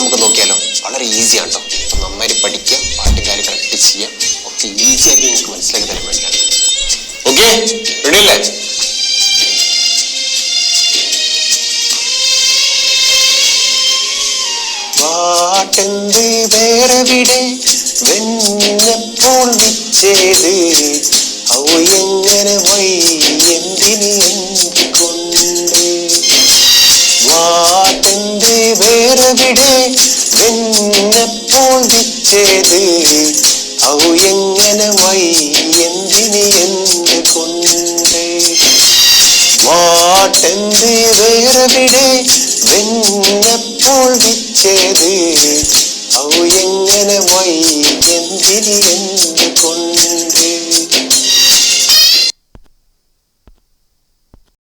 നമുക്ക് നോക്കിയാലോ? വളരെ ഈസിയാണ് കേട്ടോ. അപ്പം നന്നായി പഠിക്കുക, പാട്ടും കാര്യം കറക്റ്റ് ചെയ്യാം. ഒക്കെ ഈസിയാക്കി നിങ്ങൾക്ക് മനസ്സിലാക്കി തരാൻ വേണ്ടിയാണ്. ഓക്കെ, റെഡി അല്ലേ? പാട്ടെന്ത് വേറെവിടെ വെന്നപ്പോൾ നിച്ചേത് ഔ എങ്ങനെ വൈ എന്തിന് എന്തുകൊണ്ട് വാട്ടെന്ത് വേറെവിടെ വെന്നപ്പോൾ നിച്ചേത് ഔ എങ്ങനെ വൈ എന്തിന് എന്തുകൊണ്ട് വാട്ടെന്ത് വേറെവിടെ വെന്നപ്പോൾ നിച്ചേത് ഔ എങ്ങനെ വൈ എന്തിന് എന്തുകൊണ്ട്